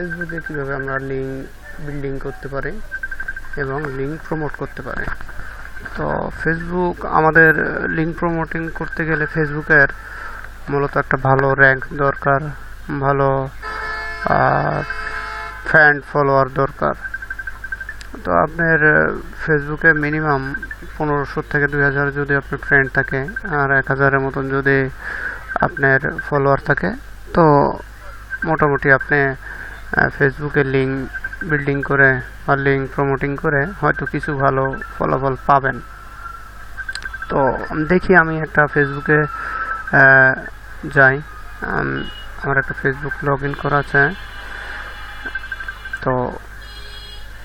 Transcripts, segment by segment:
ফেসবুকে কীভাবে আমরা লিঙ্ক বিল্ডিং করতে পারি এবং লিঙ্ক প্রমোট করতে পারি। তো ফেসবুক আমাদের লিঙ্ক প্রমোটিং করতে গেলে ফেসবুকের মূলত একটা ভালো র্যাঙ্ক দরকার, ভালো ফ্রেন্ড ফলোয়ার দরকার। তো আপনার ফেসবুকে মিনিমাম 1500 থেকে 2000 যদি আপনার ফ্রেন্ড থাকে আর 1000-এর মতন যদি আপনার ফলোয়ার থাকে, তো মোটামুটি আপনি ফেসবুকে লিঙ্ক বিল্ডিং করে বা লিঙ্ক প্রমোটিং করে হয়তো কিছু ভালো ফলাফল পাবেন। তো দেখি আমি একটা ফেসবুকে যাই, আমার একটা ফেসবুক লগ ইন করা আছে। তো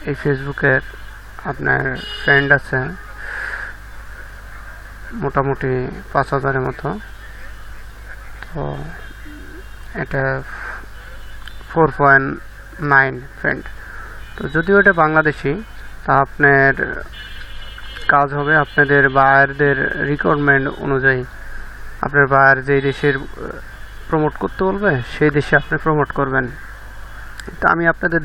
এই ফেসবুকের আপনার ফ্রেন্ড আছে মোটামুটি 5000-এর মতো। তো এটা 4.9 ফ্রেন্ড। তো যদিও এটা বাংলাদেশি, তা আপনার কাজ হবে আপনাদের বায়ারদের রিকোয়ারমেন্ট অনুযায়ী আপনার বায়ার যেই দেশের প্রমোট করতে বলবে সেই দেশে আপনি প্রমোট করবেন। তো আমি আপনাদের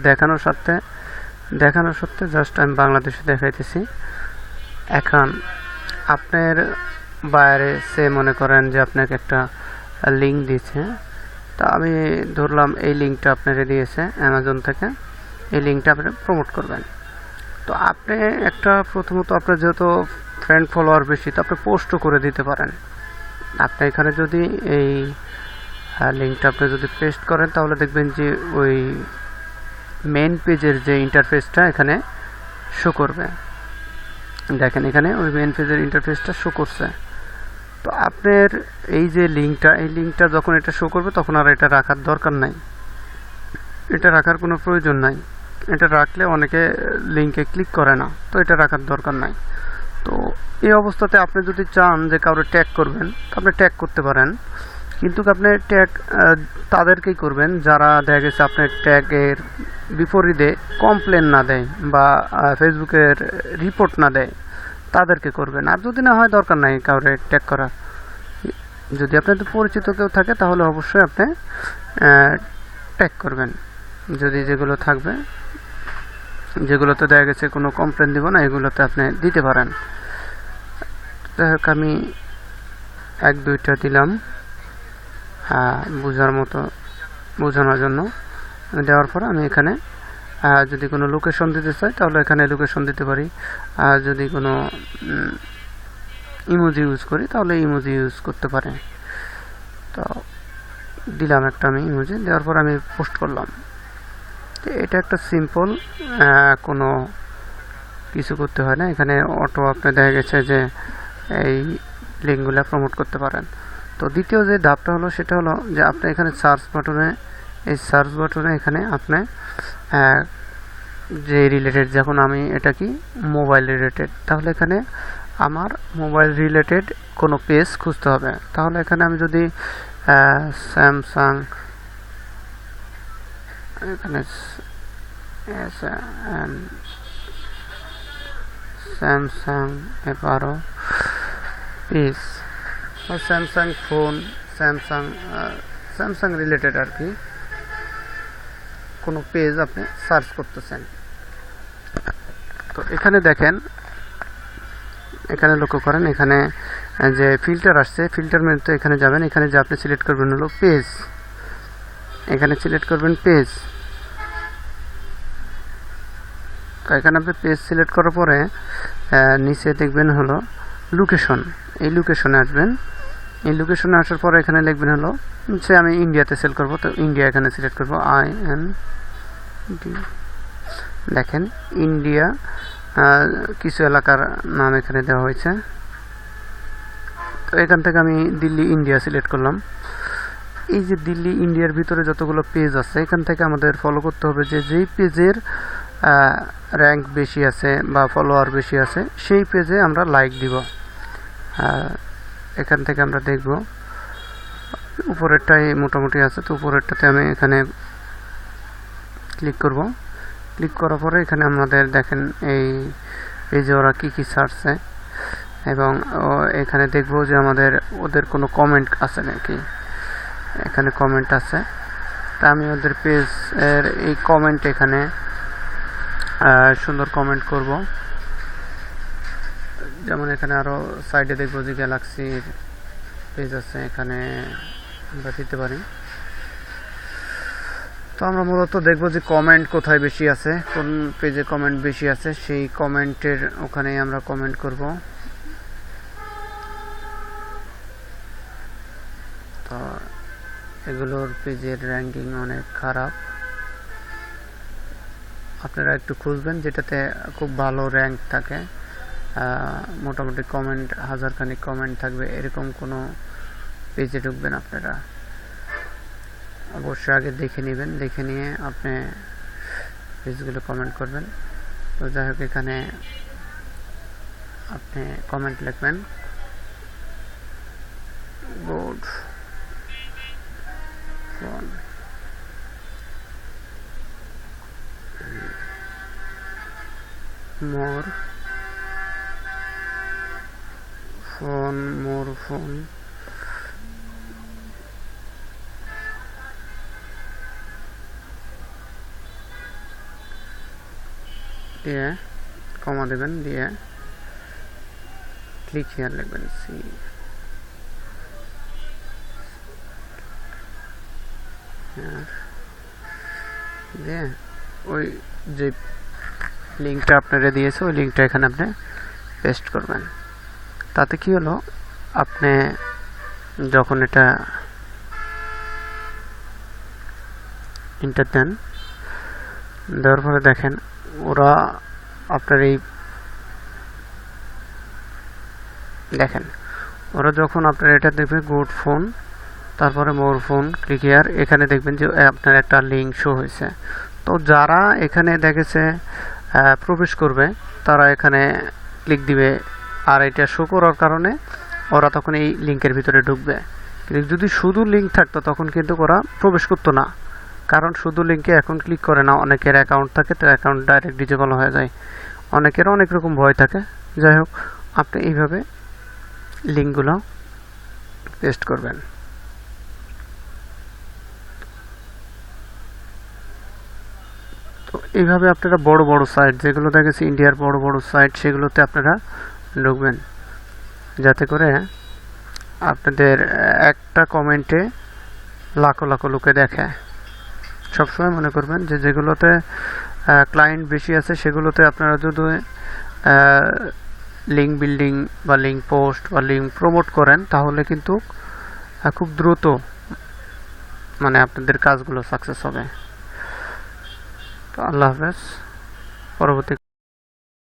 দেখানোর সত্ত্বে জাস্ট আমি বাংলাদেশে দেখাইতেছি। এখন আপনার বায়ারে সে মনে করেন যে আপনাকে একটা লিঙ্ক দিয়েছে, তা আমি ধরলাম এই লিঙ্কটা আপনারা দিয়েছে অ্যামাজন থেকে, এই লিঙ্কটা আপনি প্রমোট করবেন। তো আপনি একটা প্রথমত আপনার যেহেতু ফ্রেন্ড ফলোয়ার বেশি, তো আপনি পোস্টও করে দিতে পারেন। আপনি এখানে যদি এই লিঙ্কটা আপনি যদি পেস্ট করেন তাহলে দেখবেন যে ওই মেন পেজের যে ইন্টারফেসটা এখানে শো করবে। দেখেন এখানে ওই মেন পেজের ইন্টারফেসটা শো করছে। তো আপনার এই যে লিঙ্কটা যখন এটা শো করবে তখন আর এটা রাখার দরকার নাই, এটা রাখার কোনো প্রয়োজন নাই। এটা রাখলে অনেকে লিঙ্কে ক্লিক করে না, তো এটা রাখার দরকার নাই। তো এই অবস্থাতে আপনি যদি চান যে কাউকে ট্যাগ করবেন, তো আপনি ট্যাগ করতে পারেন, কিন্তু আপনি ট্যাগ তাদেরকেই করবেন যারা দেখা গেছে আপনার ট্যাগের বিপরীতে কমপ্লেন না দেয় বা ফেসবুকের রিপোর্ট না দেয়, তাদেরকে করবেন। আর যদি না হয় দরকার নাই কাউকে ট্যাগ করা। যদি আপনাদের পরিচিত কেউ থাকে তাহলে অবশ্যই আপনি ট্যাগ করবেন। যদি যেগুলো থাকবে, যেগুলোতে দেখা গেছে কোনো কমপ্লেন দিব না, এগুলোতে আপনি দিতে পারেন। যাই হোক আমি 1-2টা দিলাম বোঝানোর জন্য। দেওয়ার পর আমি এখানে যদি কোনো লোকেশন দিতে চাই তাহলে এখানে লোকেশন দিতে পারি, আর যদি কোনো ইমোজি ইউজ করি তাহলে ইমোজি ইউজ করতে পারি। তো দিলাম একটা আমি ইমোজি, দেওয়ার পর আমি পোস্ট করলাম। তো এটা একটা সিম্পল, কোনো কিছু করতে হয় না। এখানে অটো আপনি দেখা গেছে যে এই লিঙ্কগুলো প্রমোট করতে পারেন। তো দ্বিতীয় যে ধাপটা হলো সেটা হলো যে আপনি এখানে সার্চ বাটনে এখানে আপনি যে রিলেটেড, যখন আমি এটা কি মোবাইল রিলেটেড, তাহলে এখানে আমার মোবাইল রিলেটেড কোনো পেজ খুঁজতে হবে। তাহলে এখানে আমি যদি স্যামসাং এখানে স্যামসাং 12 পিস বা স্যামসাং ফোন, স্যামসাং রিলেটেড আর কি কোনো পেজ আপনি সার্চ করতেছেন। তো এখানে দেখেন, এখানে লক্ষ্য করেন এখানে যে ফিল্টার আসছে, ফিল্টার মেনুতে এখানে যাবেন। এখানে যে আপনি সিলেক্ট করবেন হলো পেজ, এখানে সিলেক্ট করবেন পেজ। তো এখানে আপনি পেজ সিলেক্ট করার পরে নিচে দেখবেন হলো লোকেশন, এই লোকেশনে আসবেন। এই লোকেশনে আসার পরে এখানে লিখবেন হলো যে আমি ইন্ডিয়াতে সেল করব, তো ইন্ডিয়া এখানে সিলেক্ট করব, IND। দেখেন ইন্ডিয়া কিছু এলাকার নাম এখানে দেওয়া হয়েছে। তো এখান থেকে আমি দিল্লি ইন্ডিয়া সিলেক্ট করলাম। এই যে দিল্লি ইন্ডিয়ার ভিতরে যতগুলো পেজ আছে এখান থেকে আমাদের ফলো করতে হবে যে যেই পেজের র্যাঙ্ক বেশি আছে বা ফলোয়ার বেশি আছে সেই পেজে আমরা লাইক দিব। এখান থেকে আমরা দেখব উপরেরটাই মোটামুটি আছে, তো উপরেরটাতে আমি এখানে ক্লিক করব। ক্লিক করার পরে এখানে আমাদের দেখেন এই যে ওরা কি ছাড়ছে, এবং এখানে দেখব যে ওদের কোনো কমেন্ট আছে নাকি। এখানে কমেন্ট আছে, তা আমি ওদের পেজ এর এই কমেন্ট এখানে সুন্দর কমেন্ট করব। যেমন এখানে আরো সাইডে দেখবো যে গ্যালাক্সির পেজ আছে, এখানে আমরা দিতে পারি। তো আমরা মূলত দেখবো যে কমেন্ট কোথায় বেশি আছে, কোন পেজে কমেন্ট বেশি আছে, সেই কমেন্টের ওখানে আমরা কমেন্ট করব। তো এগুলোর পেজের র্যাঙ্কিং অনেক খারাপ, আপনারা একটু খুঁজবেন যেটাতে খুব ভালো র্যাঙ্ক থাকে, মোটামুটি কমেন্ট হাজারখানিক কমেন্ট থাকবে, এরকম কোনো পেজে ঢুকবেন আপনারা। অবশ্যই আগে দেখে নেবেন, দেখে নিয়ে আপনি পেজগুলো কমেন্ট করবেন। তো যাই হোক, এখানে আপনি কমেন্ট লিখবেন গুড ফোন, মোর ফোন দিয়ে কমা দেবেন, দিয়ে ক্লিক হিয়ার লিখবেন সি, দিয়ে ওই যে লিঙ্কটা আপনারা দিয়েছে ওই লিঙ্কটা এখানে আপনি পেস্ট করবেন। তাতে কি হলো, আপনি যখন এটা ইন্টার দেন, দেওয়ার পরে দেখেন ওরা আপনার এই দেখেন ওরা যখন আপনার এটা দেখবে গুড ফোন, তারপরে মোর ফোন ক্লিক হিয়ার, এখানে দেখবেন যে আপনার একটা লিঙ্ক শো হয়েছে। তো যারা এখানে দেখেছে প্রবেশ করবে তারা এখানে ক্লিক দিবে, আর এটা শো করার কারণে ওরা তখন এই লিঙ্কের ভিতরে ঢুকবে। কিন্তু যদি শুধু লিঙ্ক থাকতো তখন কিন্তু ওরা প্রবেশ করতো না, কারণ শুধু লিঙ্কে এখন ক্লিক করে না, অনেকের অ্যাকাউন্ট থাকে, তো অ্যাকাউন্ট ডাইরেক্ট ডিজেবল হয়ে যায়, অনেকের অনেক রকম ভয় থাকে। যাই হোক, আপনি এইভাবে লিঙ্কগুলো পেস্ট করবেন। তো এইভাবে আপনারা বড় বড় সাইট যেগুলো দেখেছি ইন্ডিয়ার বড় বড় সাইট, সেগুলোতে আপনারা ঢুকবেন, যাতে করে আপনাদের একটা কমেন্টে লাখো লাখো লোকে দেখে। সবসময় মনে করবেন যে যেগুলোতে ক্লায়েন্ট বেশি আছে সেগুলোতে আপনারা যদি লিঙ্ক বিল্ডিং বা লিঙ্ক পোস্ট বা লিঙ্ক প্রমোট করেন, তাহলে কিন্তু খুব দ্রুত মানে আপনাদের কাজগুলো সাকসেস হবে। তো আল্লাহ হাফেজ, পরবর্তী